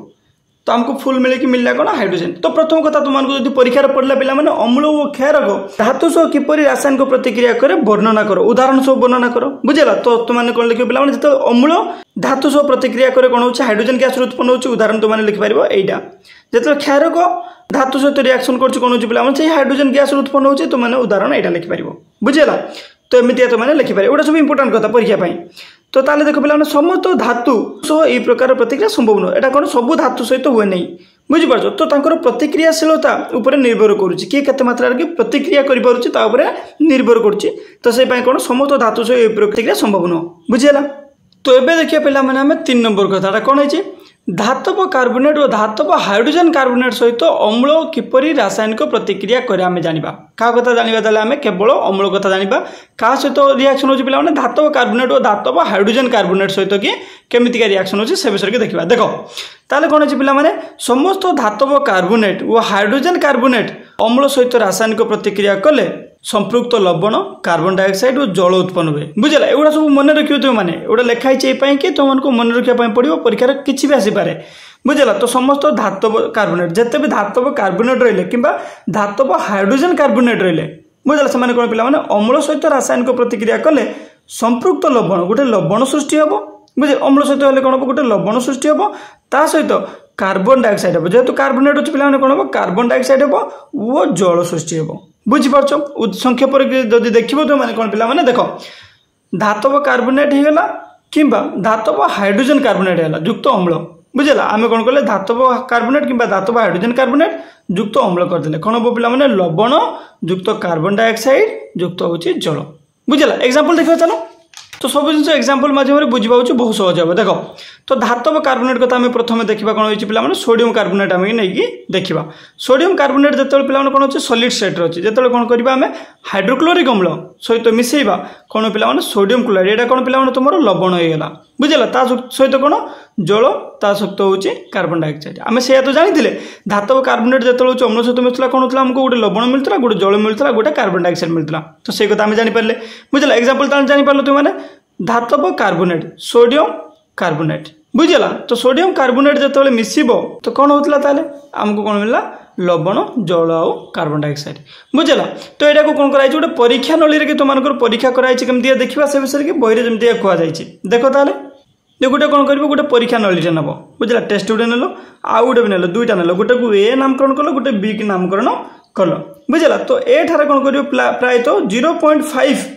तो हमको फुल मिले कि मिलला कोन हाइड्रोजन तो प्रथम कथा तुमको जदी परीक्षा रे पड़ला पिला माने अम्ल और क्षारक धातु सह किपरि रासायनिक प्रतिक्रिया करे वर्णना करो उदाहरण सह वर्णना करो बुझला तो तुमने कोन लिखियो पिला माने जतो अम्ल धातु सह प्रतिक्रिया करे कोन होची हाइड्रोजन गैस उत्पन्न होची उदाहरण तुमने लिखि परिबो एइटा जतो क्षारक धातु सहित रिएक्शन करछि कोन होची पिला माने से हाइड्रोजन गैस उत्पन्न होची तुमने उदाहरण एइटा लिखि परिबो बुझला तो एमती तुमने लिखिपारे एटा सब इंपोर्टेंट कथा परीक्षा पाई तो ताले देखो पिला समस्त धातु सो ए प्रकार प्रतिक्रिया संभव न एटा कोन सब धातु सहित हुए नहीं बुझी पारछो तो तांकर प्रतिक्रियाशीलता ऊपर निर्भर करूची के केते मात्रा रे प्रतिक्रिया करि पारुची ता ऊपर निर्भर करूची तो से पई कोन समस्त धातु सहित ए प्रतिक्रिया संभव न बुझिला तो एबे देखिया पिला माने हमें 3 नंबर कथाटा कोन है धातव कार्बोनेट और धातव हाइड्रोजन कार्बोनेट सहित अम्ल किपरि रासायनिक प्रतिक्रिया करे आमे जानिबा का कथा जानिबा ताले आमे केवल अम्ल कथा जानिबा का सहित रिएक्शन होची पिला माने धातव कार्बोनेट और धातव हाइड्रोजन कार्बोनेट सहित कि केमिति का रिएक्शन होची से विषय के देखिबा देखो ताले कोन अछि पिला माने समस्त धातव कार्बोनेट और हाइड्रोजन कार्बोनेट अम्ल सहित रासायनिक प्रतिक्रिया कले संपृक्त लवण कार्बन डाइऑक्साइड और जल उत्पन्न हुए बुझला एगुड़ा सब मन रखियो तो माने एगुड़ा लिखाई चाहिए कि तुमको मन रखा पड़ो परीक्षा किसी भी आसीपे बुझला तो समस्त धातव कार्बोनेट जिते भी धातव कार्बोनेट रहिले कि धातव हाइड्रोजन कार्बोनेट रहिले बुझला से कौन पिला माने अम्ल सहित रासायनिक प्रतिक्रिया कले संपृक्त लवण गोटे लवण सृष्टि हम बुझे अम्ल सहित हेल्ले कौन हम गोटे लवण सृष्टि हम ता सहित कार्बन डाइऑक्साइड हम जेहेतु कार्बोनेट अच्छे पिला कौन हम कार्बन डाइऑक्साइड हम वो जल सृष्टि हम बुझीपार संक्षेप जदि देखो तो मैंने कौन पिला माने देख धातव कार्बोनेट होगा कि धातव हाइड्रोजन कार्बोनेट है युक्त अम्ल बुझला आम कौन कले धातव कार्बोनेट कि धातव हाइड्रोजन कार्बोनेट युक्त अम्ल करदे कौन हम पिला माने लवण युक्त कार्बन डाइऑक्साइड युक्त होची जल बुझला एग्जांपल देखियो चलो तो सब जिन एग्जांपल माध्यम बुझीपाच बहुत सहज हे देख तो धातव कार्बोनेट कथा आम प्रथम देखा कौन होती पे सोडियम कार्बोनेट आम नहीं देखा सोडियम कार्बोनेट जो पे कौन अच्छे सॉलिड स्टेट अच्छे जो कौन करवा आम हाइड्रोक्लोरिक अम्ल सहित मिसेबा कौन पे सोडियम क्लोराइड यहाँ कौन पे तुम लवण होगा बुझला ता सहित कौन जल ता सहित हूँ कार्बन डाइऑक्साइड आम से तो जानी धातव कार्बोनेट जो अम्ल सहित मिलता कौन होता आमको गोटे लवण मिलता गोटे जल मिलता गोटे कार्बन डाइऑक्साइड मिलता तो से कथा आम जानीपारे बुझला एग्जांपल जानीपार तुमने धातव कार्बोनेट सोडियम कार्बोनेट बुझला तो सोडियम कार्बोनेट जो मिसिबो तो कौन होता ताले आमको कौन मिलला लवण जल आ कार्बन डाइऑक्साइड बुझला तो यहाँ को कौन कराई गोटे परीक्षा नली कि तुम परीक्षा कराई केमती देखा से विषय की बही जमी कहुई देख ताले गोटे कौन कर गोटे परीक्षा नली नब बुझला टेस्ट गोटे नेल आउ गोटे भी नेल दुईटा नेल गोटे को ए नामकरण कल गोटे बी की नामकरण कल बुझला तो ए ठार कौन कर प्रायतः 0.5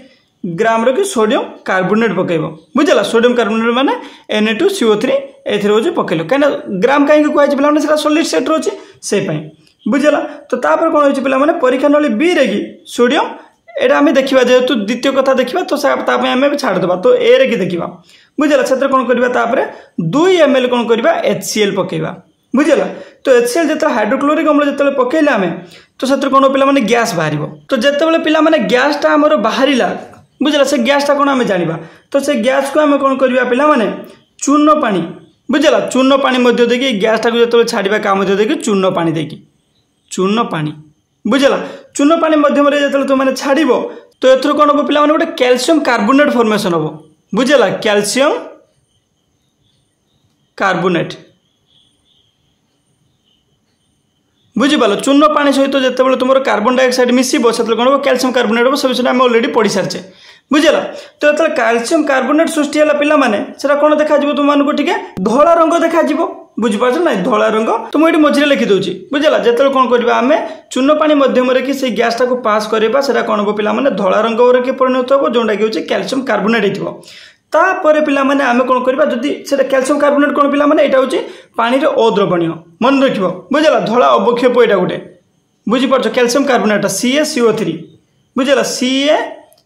ग्राम रो कि सोडियम कार्बोनेट पकेब बुझला सोडियम कार्बोनेट माने Na2CO3 एथरे हो पकेलो कहीं ग्राम कहीं कहै पिला माने सॉलिड स्टेट रोचे से बुझला तो तापर कौन होची पिला माने परीक्षा नली बी रे कि सोडियम एटा आमे देखिबा जेहेतु द्वितीय कथा देखिबा तो ता पे आमे छाड़ देबा तो ए रे कि देखिबा बुझला क्षेत्र कौन करबा तापर 2 ml कौन करबा HCl पकेबा बुझला तो HCl जतरा हाइड्रोक्लोरिक अम्ल जतले पकेला आमे तो क्षेत्र कौन पिला माने गैस बाहरिबो तो जतबेले पिला माने गैस ता हमर बाहरिला बुझला से गैस टा कौन आम जाना तो से गैस को आम कौन करवा पिला माने चूर्ण पानी बुझेगा चूर्ण पानी मध्य देखिए गैस टाक जो छाड़ा क्या मध्य देखिए चूर्ण पानी देखिए चूर्ण पानी बुझेगा चूर्ण पानी मध्यम जो तुमने छाड़ तो एथर कौन हम पे गोटे कैल्शियम कार्बोनेट फॉर्मेशन हम बुझेगा कैल्शियम कार्बोनेट बुझिपाल चूर्ण पानी सहित जो तुम कार्बन डाइऑक्साइड मिसब से कौन हम कैल्शियम कार्बोनेट हम से विषय में ऑलरेडी पढ़ी सारी बुझेगा तो जो कैल्शियम कार्बोनेट सृष्टि है पे कौन देखा तुमको टे धला रंग देखा बुझिपार ना धला रंग तो मुझे मझे लिखिदे बुझेगा जो कौन करवा आम चूर्ण पानी मध्यम से गैस टाक पास करवा से कौन हम पे धला रंग परिणत हो जोटा कि हूँ कैल्शियम कार्बोनेट हो तापर पे आम कौन करवा जदि कैल्शियम कार्बोनेट कौन पे यहाँ हूँ पानी अद्रवणीय मन रख बुझेगा धला अवक्षेप यहाँ गोटे बुझीपार कैल्शियम कार्बोनेट CaCO3 बुझेगा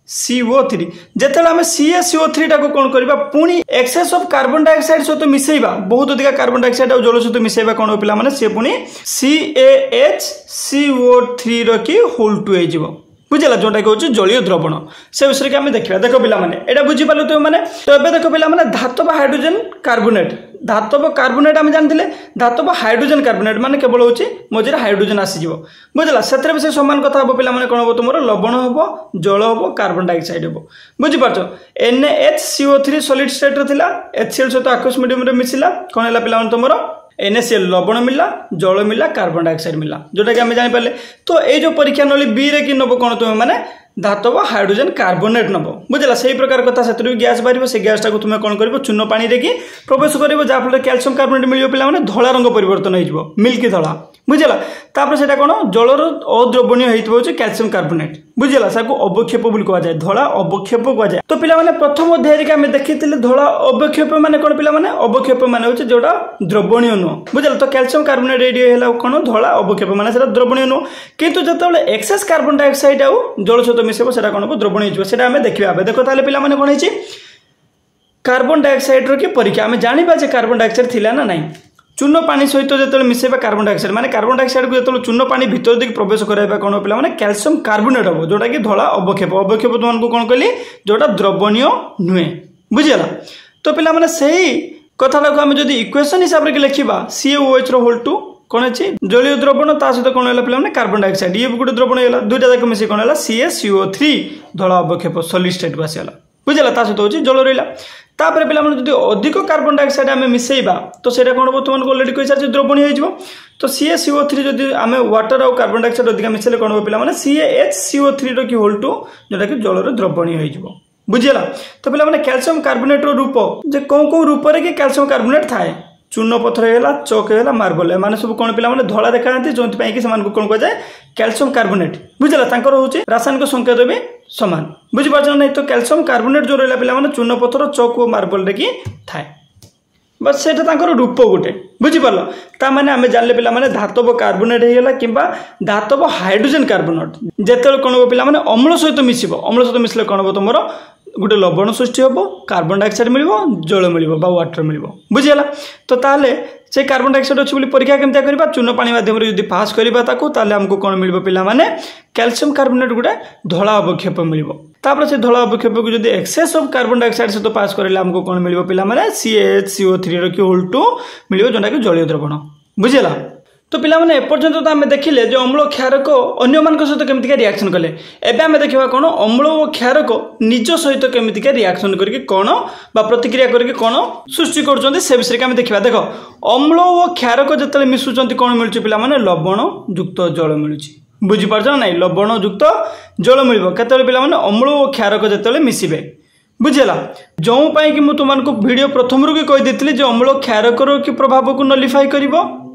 CaCO3 जिते आम CaCO3 टाक कौन करवा पुणी एक्सेस ऑफ कार्बन डाइऑक्साइड सहित मिसेबा बहुत अधिक कार्बन डाइऑक्साइड और जल सहित मिसेबा कौन पे सी पुणी CaHCO3 रखी होल टू हो बुझेगा जोटा कि हूँ जलीय द्रवण से विषय की आम देखा देख पे यहाँ बुझीपाल तो मैंने तो ये देख पे धातव हाइड्रोजन कार्बोनेट धातव कार्बोनेट आम जानते धातव हाइड्रोजन कार्बोनेट माने केवल हूँ मझे हाइड्रोजन आसीज बुझेगा से भी सामान कथा हम पे कौन हम तुम लवण हम जल हम कार्बन डाइऑक्साइड हम बुझीपार NaHCO3 सॉलिड स्टेट थिला HCl सहित आक्वस मीडियम मिसिला कौन है पे तुम NaCl लवण मिला जल मिला कार्बन डाइऑक्साइड मिला जोटा कि आम जापारे तो ये जो परीक्षा नली बी रे कि नब कौन तुम मैंने धातव हाइड्रोजन कार्बोनेट नब बुझेगा से प्रकार कथा से भी गैस बाहर से गैस टाक तुम कौन कर चूर्ण पानी देखिए प्रवेश कर जहाँफल कैल्शियम कार्बोनेट मिल पे धला रंग परिवर्तन हो मिल्की धला बुझेगा तापर से कौन जलर अद्रवणीय होती कैल्शियम कार्बोनेट बुझेगा अवक्षेप बोली कहुए धला अवक्षेप कहुए तो पे प्रथम अध्याय के आम देखी धला अवक्षेप मान कौन पे अवक्षेप मान हूँ जोटा द्रवणीय नुह बुझेगा तो कैल्शियम कार्बोनेट ये कौन धला अवक्षेप मान द्रवणीय नुह कितु जो एक्सेस कार्बन डाइऑक्साइड आउ जल सहित मिसेब से कौन हम द्रवणीय हो आम देखा देख ताले पे कौन है कार्बन डाइऑक्साइड की परीक्षा आम जाना कार्बन डाइऑक्साइड थिला ना नहीं चूर्ण पानी सहित जो मिसेबा कार्बन डाइऑक्साइड माने कार्बन डाइऑक्साइड को जो चूर्ण पानी भीतर दिख प्रवेश कराइबा कौन पे कैल्शियम कार्बोनेट हम जोटा कि धला अवक्षेप अवक्षेप तुमको कौन कहली जोटा द्रवणीय नुहे बुझीगला तो पे से कथा आम जो इक्वेशन हिसाब से लिखा CaOH होल टू कौन अच्छी जलीय द्रवण ता सहित कौन है पे कार्बन डाइऑक्साइड ये भी गोटे द्रवण है दुईटा जाक मिसे कौन है CaCO3 धला अवक्षेप सॉलिड स्टेट को आसीगला बुझेगा ता सहित हूँ जल रहा तापर पे जो अधिक कार्बन डाइऑक्साइड आम मिसेबा तो से कौन हम तुमको अलरेडी कही सारी द्रवणीय हो तो CaCO3 जब आम वाटर और कार्बन डाइऑक्साइड अधिक मिसेले कौन हम पे CaHCO3 रखी होल टू जोटा कि जलर द्रवणीय हो बुझेगा तो पे कैल्शियम कार्बोनेट रूप जे कौन कौ रूप से कि कैल्शियम कार्बोनेट थाए चूर्ण पथर है चौक है मार्बल है सब कौन पे धला देखा जो कौन कहुए कैल्शियम कार्बोनेट बुझेगा हूँ रासायनिक संकेत भी सामान बुझीपार नहीं तो कैल्शियम कार्बोनेट जो रहा पे चूर्ण पथर चौक और मार्बल रे कि थाए बस से रूप गोटे बुझीपार ताने आम जानले पे धातव कार्बोनेट होगा कि धातव हाइड्रोजन कार्बोनेट जिते कौन हम पे अम्ल सहित मिसब अम्ल सहित मिसले कौन हम तुम गोटे लवण सृष्टि हम कार्बन डाइऑक्साइड मिल जल मिल वाटर मिल बुझीगला तो ताले से कार्बन डाइऑक्साइड अच्छी परीक्षा केमती करवा चूर्ण पानी माध्यम जब पास करवा आमको कौन मिल पे कैल्शियम कार्बोनेट गोटे धला अवक्षेप मिल तापर से धला अवक्षेप को जब एक्सेस ऑफ कार्बन डाइऑक्साइड सहित पास करेंगे आमको कौन मिल पे CaHCO3 रखी होल टू मिल जोटा कि जलीय द्रवण बुझेगा तो पे एपर्यंत तो आम देखिले जो अम्ल क्षारक अन्य मान सहित केमिका रिएक्शन कले एबे आम देखा कौन अम्ल और क्षारक निज सहित केमिका रिएक्शन करके कौन बा प्रतिक्रिया करके कौन सृष्टि कर से विषय के आम देखा देख अम्ल और क्षारक जो मिशुंट कौन मिलूँ पे लवण युक्त जल मिलूँ बुझीपार ना नहीं लवण युक्त जल मिल केत पे अम्ल और क्षारक जो मिसबे बुझेगा जो कि मुझे तुमको वीडियो प्रथम रू कहीदी जो अम्ल क्षारक की प्रभाव को नलिफाई कर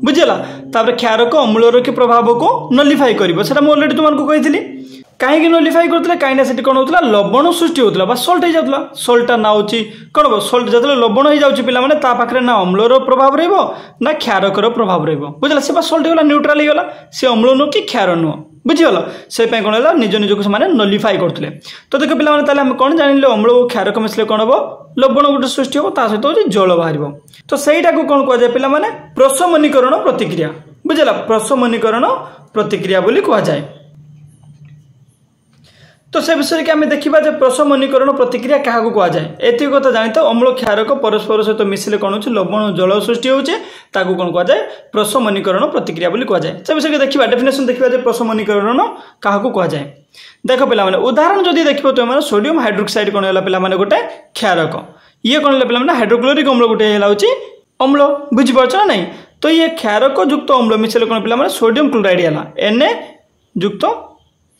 बुझेगा तापर क्षारक अम्लर की प्रभाव को नलिफाई कर अलरेडी तुमको कही कहीं नलिफाई करते कहीं कौन होता लवण सृष्टि होता सल्ट हो जाता सल्टा ना हूँ कौन हम सल्ट जो लवण हो जाऊँगी पे पाखे ना अम्लर प्रभाव रहा क्षारकर प्रभाव रुझेगा से सल्ट होगा न्यूट्राल होगा सी अम्ल नुह कि क्षार नुह बुझीगल से कौन है निज निजक से नलिफाई करते तो देख पे कौन जानिले अम्ल और क्षारक मिसले कौन हम लवण गोटे सृष्टि हम ता सहित हूँ जल बाहर तो सहीटा को कौन कहुए पे प्रशमनीकरण प्रतिक्रिया बुझेगा प्रशमनीकरण प्रतिक्रिया बोली कहुए तो से विषय के आम देखा प्रशमनीकरण प्रतिक्रिया क्या कहुए एति कथा जानी तो अम्ल क्षारक परस्पर सहित मिसिले कौन हो लवण जल सृष्टि होचे ताकू कौन कहुए प्रशमनीकरण प्रतिक्रिया बोली कहुए से विषय के देखा डेफिनेशन देखा प्रशमनीकरण क्या कहुए देख पे उदाहरण जदि देख तुम सोडियम हाइड्रोक्साइड कौन है पे गोटे क्षारक ये कौन है पे हाइड्रोक्लोरिक अम्ल गोटे है अम्ल बुझीपार ना नहीं तो ये क्षारक युक्त अम्ल मिसले कौन पे सोडियम क्लोराइड है Na युक्त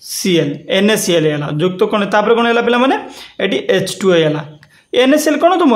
Cl NaCl है युक्त कौन तापर कौन है पे H2O है NaCl कौन तुम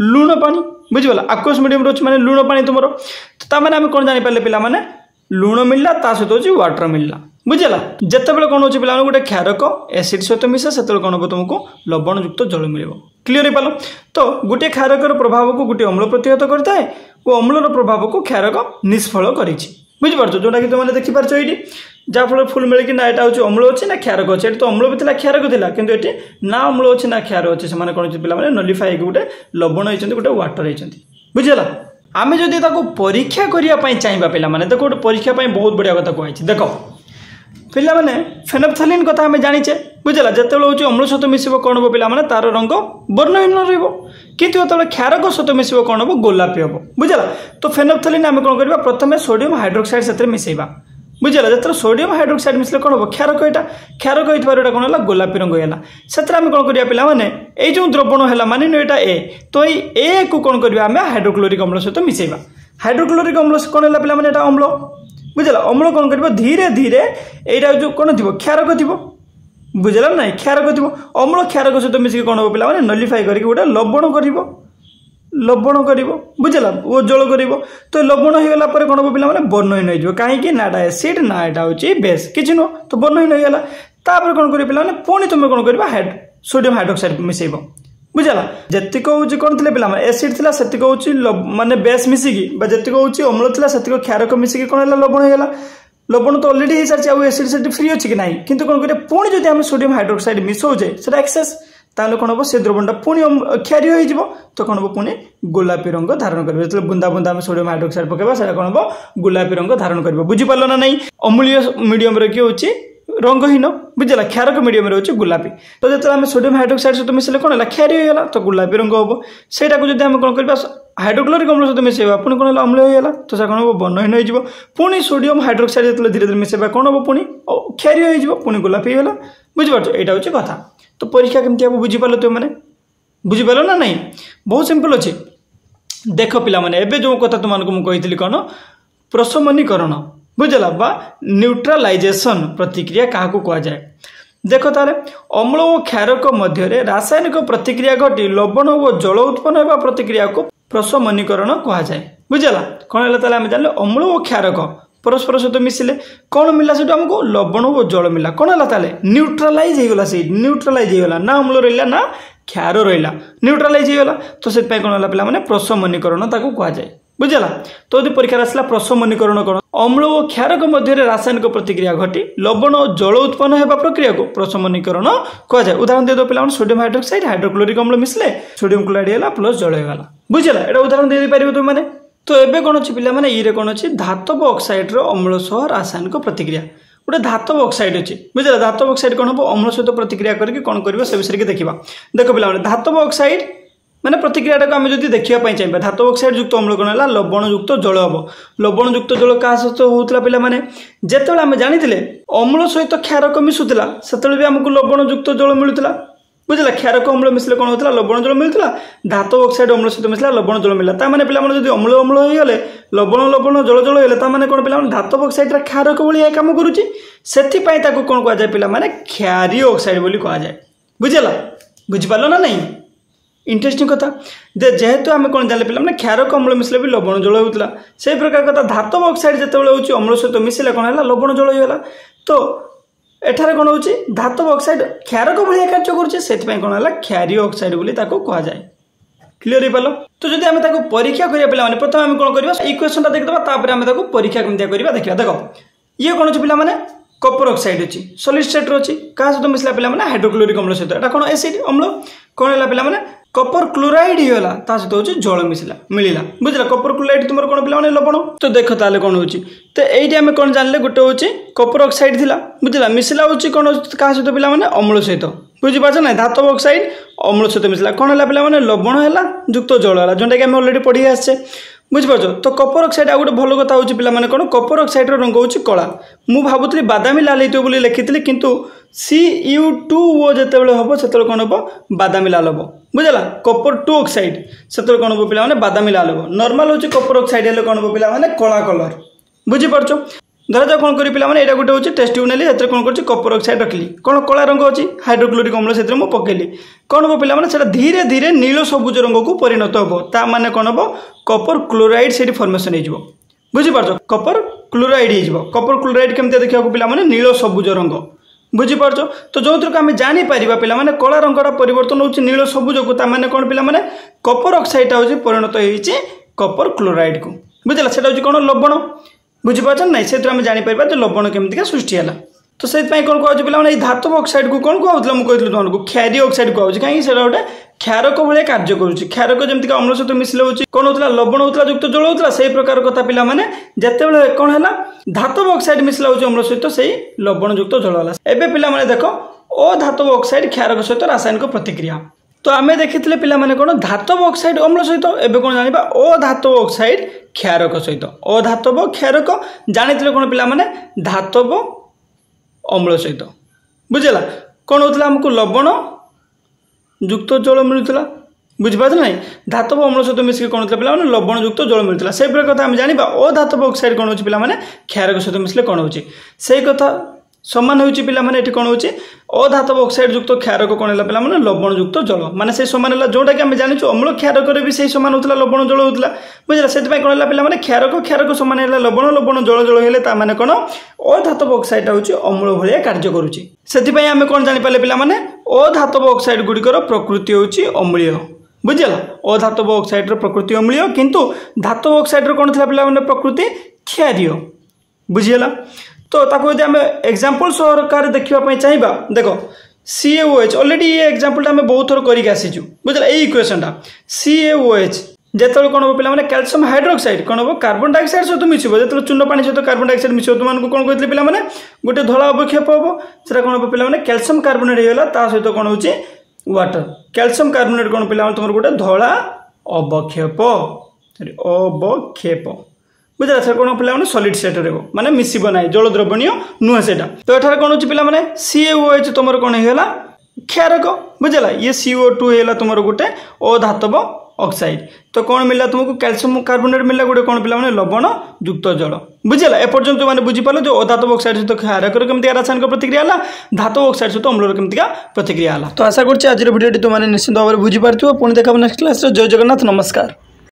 लुण पानी बुझीगला आक्वस मीडियम रोच माने लुण पानी तुम तो आम कौन जापर पे लुण मिलला सहित हूँ वाटर मिलला बुझेगा जितेबाला कौन हो पे गोटे क्षारक एसिड सहित मिसे से कौन हम तुमको लवण युक्त जल मिल क्लीयर हो पाल तो गोटे क्षारकर प्रभाव को गोटे अम्ल प्रतिहत करता है वो अम्लर प्रभाव को क्षारक निष्फल कर बुझीपार जोटा कि तुमने देखिपार ये जहाँफल फुल मिले कि ना यहाँ हूँ अम्ल अच्छे ना क्षारक अच्छे तो अम्ल भी क्षारक था कि ना अम्ल अच्छे ना क्षार अच्छे से कौन पे नलिफाई गोटे लवण होती गोटे वाटर होती बुझेगा आम जदि परीक्षा करने चाहिए पे देख गोटे परीक्षा बहुत बढ़िया कथा कहुई देख पे फेनोप्थलीन कथा आम जाचे बुझेगा जिते हूँ अम्ल सहित मिसब कौन हम पे तार रंग वर्णहीन रु जो क्षारक सहित मिसब कौन हम गोलापी हम बुझेगा तो फेनोप्थलीन आम कौन करवा प्रथम सोडियम हाइड्रोक्साइड से मिसेबा बुझेगा जो सोडियम हाइड्रोक्साइड मिसले कौन हम क्षारक यहाँ क्षारक होता कौन है गोलापी रंग है से आम कौन करा पे जो द्रवण है मान यहाँ ए तो ए को कौन करवा आम हाइड्रोक्लोरिक अम्ल सहित मिसेबा हाइड्रोक्लोरिक अम्ल कौन है पे अम्ल बुझेगा अम्ल कौन कर धीरे धीरे यहाँ जो कौन थी क्षारक थी बुझेगा ना क्षारक थी अम्ल क्षारक सहित मिसिक कौन हम पे नलिफाई करके गोटे लवण कर बुझेगा वो जल कर तो लवण होगा कौन हम पे वर्णहीन हो कहीं ना एसिड ना यहाँ हूँ बेस किसी नुह तो वर्णहीन होगा तापर कौन कर पे पुणी तुम कौन कर सोडियम हाइड्रोक्साइड मिसेब बुझेगा जेतिक हूँ कौन थे पे एसिड थी से हूँ मानने बेस मिसिकी जीक हूँ अम्ल थी से क्षारक मिसिकी कौन है लवण होगा लवण तो अलरेडी हो सारी एसिड से फ्री अच्छी कि ना कि कौन करें पुणी जब आम सोडियम हाइड्रोक्साइड मिसौचे से एक्सेस ताले कौन हम से द्रवणटा पुणी क्षारी हो तो कौन हम पुणी गोलापी रंग धारण कर जो बुंदा बुंदा आम सोडियम हाइड्रोक्साइड पकेबा से कौन हम गोलापी रंग धारण कर बुझीपार ना नहीं अम्लीय मीडियम किए हूँ रंगहीन बुझेगा क्षारक मीडियम रोचे गुलापी तो जो आम सोडियम हाइड्रोक्साइड सहित मिसले कौन है क्षारी होगा तो गुलापी रंग हम से आम कौन करवा हाइड्रोक्लोरिक अम्ल सहित मिसेबा पुणी कौन अम्ल होगा तो कौन हम वर्णहीन हो पुणी सोडियम हाइड्रोक्साइड जो धीरे धीरे मिसेबा कौन हम पुणी क्षारी हो पुणी गुलापी होगा बुझीपार यहाँ हूँ कथा तो परीक्षा केमती हम बुझीपार तुम मैंने बुझीपार ना नहीं बहुत सिंपल अच्छे देख पे जो कथा तुमको मुझे कौन प्रशमनीकरण बुझेगा बा न्यूट्रालाइजेशन प्रतिक्रिया क्या कहुए देख ताले अम्ल और क्षारक मध्य रासायनिक प्रतिक्रिया घटी लवण और जल उत्पन्न होगा प्रतिक्रिया को प्रशमनीकरण कहुए बुझेगा कौन है आम जान अम्ल और क्षारक परस्पर सहित मिसिले कौन मिला से आमको लवण और जल मिला कौन है न्यूट्रालाइज होगा से न्यूट्रालाइज होगा ना अम्ल रहा ना क्षार रहा न्यूट्रालाइज होगा तो से कौन है पे प्रशमनीकरण कहुए बुझेगा तो यदि परीक्षा आसला प्रशमनीकरण कौन अम्ल और क्षारक मध्य रासायनिक प्रतिक्रिया घटी लवण और जल उत्पन्न होगा प्रक्रिया को प्रशमनीकरण कहुए उदाहरण दे दो पे सोडियम हाइड्रोक्साइड हाइड्रोक्लोरिक अम्ल मिसले सोडियम क्लोराइड है प्लस जल होगा बुझेगा यहाँ उदाहरण दे पार तुम मैंने तो ये कौन अच्छी पे ये कौन अच्छी धातव ऑक्साइड अम्ल सह रासायनिक प्रतिक्रिया गोटे धातव ऑक्साइड अच्छी बुझेगा धातव ऑक्साइड कौन हम अम्ल सहित प्रतिक्रिया करके कौन कर से विषय देखा देख पे धातव ऑक्साइड माने प्रतिक्रियाटा को आम जो देखापी चाहिए धातव ऑक्साइड युक्त अम्ल कौन है लवण युक्त जल हम लवण युक्त जल क्या सहित होता पे जिते आम जानी अम्ल सहित क्षारक मिसुला से भी आमको लवण युक्त जल मिलूला बुझेगा क्षारक अम्ल मिसले कौन होता लवण जल मिलूला धातव ऑक्साइड अम्ल सहित मिसला लवण जल मिला ताने पे जो अम्ल अम्ल होगले लवण लवण जल जल होगले ताने कौन पे धातव ऑक्साइड क्षारक भाई कम करुच्ची से कौन कहुए पे क्षारी ऑक्साइड बोली कहुए बुझेगा बुझीपार ना नहीं इंटरेस्टिंग कथा जेहेतु आम कौन जाने पे क्षारक अम्ल मिसले भी लवण जल होता से प्रकार कथा धातव ऑक्साइड जिते हूँ अम्ल सहित मिसले कौन है लवण जल होगा तो एठारे कौन होची धातव ऑक्साइड क्षारक भाई कार्य करुचे कौन है क्षारी ऑक्साइड बोली कहुए क्लीयर हो पाल तो जब आम परीक्षा करिया पे प्रथम आम कौन करवा इक्वेशनटा देखिए आम परीक्षा केमती करवा देखा देख ये कौन अच्छे पे कपर ऑक्साइड अच्छी सॉलिड स्टेट अच्छी क्या सहित मिसला पे हाइड्रोक्लोरिक अम्ल सहित कौन एसिड अम्ल कौन है पे कपर क्लोराइड ही होला ता सहित होची जल मिलिला बुझला कपर क्लोराइड तुमर कोन पिला माने लवण तो देख ताले कोन होची तो एइटी आमे कोन जानले गोटे होची कपर ऑक्साइड थिला बुझला मिसिला होची कोन का सहित पिला माने अम्ल सहित बुझी पाछ ना धातव ऑक्साइड अम्ल सहित मिसिला कोन हला पिला माने लवण हला युक्त जल हला जोंटा कि आमे ऑलरेडी पढी आछे बुझी पाछ तो कपर ऑक्साइड आ गोटे भलो कथा होची पिला माने कोन कपर ऑक्साइड रो रंग होची कला मु भाबुतली बादामी लाल हेतो बोली लिखितली किंतु Cu2O जेतेबेले हबो सेतेबेले कोन हबो बादामी लाल हबो बुझला कपर 2 ऑक्साइड सेतेबेले कोन हबो पिला माने बादामी लाल हबो नॉर्मल होची कपर ऑक्साइड हेले कोन हबो पिला माने कला कलर बुझी परछो धर जा कोन करी पिला माने एटा गोटे होची टेस्ट ट्यूब नेली एतरे कोन करची कपर ऑक्साइड रखली कोन कला रंग होची हाइड्रोक्लोरिक अम्ल सेतरे मु पकेली कोन हबो पिला माने सेटा धीरे धीरे नील सबुज रंग को परिणत हबो ता माने कोन हबो कपर क्लोराइड सेठी फॉर्मेशन हेजिवो बुझी परछो कपर क्लोराइड हेजिवो कपर क्लोराइड केमते देखिया को पिला माने नील सबुज रंग बुझी पार्छ तो जो थरक आम जानी पारिबा पिला माने कला रंगटा परिवर्तन होची नील सबुज को ता माने कोन पिला माने कपर ऑक्साइड होची परिणत होईची कपर क्लोराइड को बुझला सेटा होची कोन लवण बुझी पार्छ नै सेतु आम जानी पारिबा जे लवण केमति का सृष्टि हला तो से कोन कहउची पिला माने धातव ऑक्साइड को कोन कहउतला मु कहितलु तुमको क्षारी ऑक्साइड कहउची काई सेटा गोटे क्षारक भले कार्य करूची क्षारक जेमति का अम्ल सहित मिसले होची कोन होतला लवण होतला युक्त जल होतला सेही प्रकार कथा पिला माने जेतेबेले कोन हला धातव ऑक्साइड मिसला होची अम्ल सहित सेही लवण युक्त जल हला एबे पिला माने देखो ओ धातव ऑक्साइड क्षारक सहित रासायनिक प्रतिक्रिया तो आमे देखितले पिला माने कोन धातव ऑक्साइड अम्ल सहित एबे कोन जानिबा ओ धातव ऑक्साइड क्षारक सहित ओ धातव क्षारक जानितले कोन पिला माने धातव अम्ल सहित बुझला कोन होतला हमकु लवण युक्त जल मिलुला बुझिपार ना धातव अम्ल सहित मिसिक कौन होता पे लवण युक्त जल मिलुला से कथा आम जाना ओ धातव ऑक्साइड कौन होची पे क्षारक सहित मिसले कौन होची से कथा समान होची पिला माने एठी कौन होची ओ धातव ऑक्साइड युक्त क्षारक कौन है पिला माने लवण युक्त जल माने से समान है जोटा कि आम जानिछु अम्ल क्षारक भी से समान होता लवण जल होता बुझला से कौन है पिला माने क्षारक क्षारक समान है लवण लवण जल जल हेले ता माने कौन ओ धातव ऑक्साइड होची अम्ल भलिया कार्य करूची सेति आम कौन जानि पाले पिला माने ओ धातव ऑक्साइड गुड़िकर प्रकृति होची अम्लीय बुझला ओ धातव ऑक्साइड रो प्रकृति अम्लीय किंतु धातव ऑक्साइड रो कौन थिला पिला माने प्रकृति क्षारीय बुझियला तो ताको यदि आम एग्जांपल सहकार देखा चाहिए देख CaOH ऑलरेडी ये एग्जांपल आम बहुत थर करके आसीचु बुझला ए इक्वेशनटा CaOH जेतले कौन हम पे कैल्शियम हाइड्रोक्साइड कौन हम कार्बन डाइऑक्साइड सहित मिसिबो जेतले चूर्ण पानी सहित कार्बन डाइऑक्साइड मिसिबो तुमको कौन कहते पिला माने गोटे धला अवक्षेप हम से कौन हम पिला कैल्शियम कार्बोनेट होगा ता सहित कौन हो वाटर कैल्शियम कार्बोनेट कौन पिला तुम गोटे धला अवक्षेप अवक्षेप बुझला सर कौन पे सॉलिड सेट रहो माने मिसिबो ना जल द्रवणीय नुह से तो एठार कौन हो पे CaOH तुम कौन है क्षारक बुझला ये CO2 है तुम गोटे ओ धातव ऑक्साइड तो कौन मिला तुमको कैल्शियम कार्बोनेट मिला गोटे कौन पिला लवण युक्त जल बुझला एपर्यंत मैंने बुझीपाल जो धातव ऑक्साइड सहित क्षारक केमती रासायनिक प्रतिक्रिया है धातव ऑक्साइड सहित अम्ल केमती प्रतिक्रिया है तो आशा करछि आज वीडियो तुमने निश्चित भाव में बुझीपार पुणी देखा नेक्स्ट क्लास जय जगन्नाथ नमस्कार।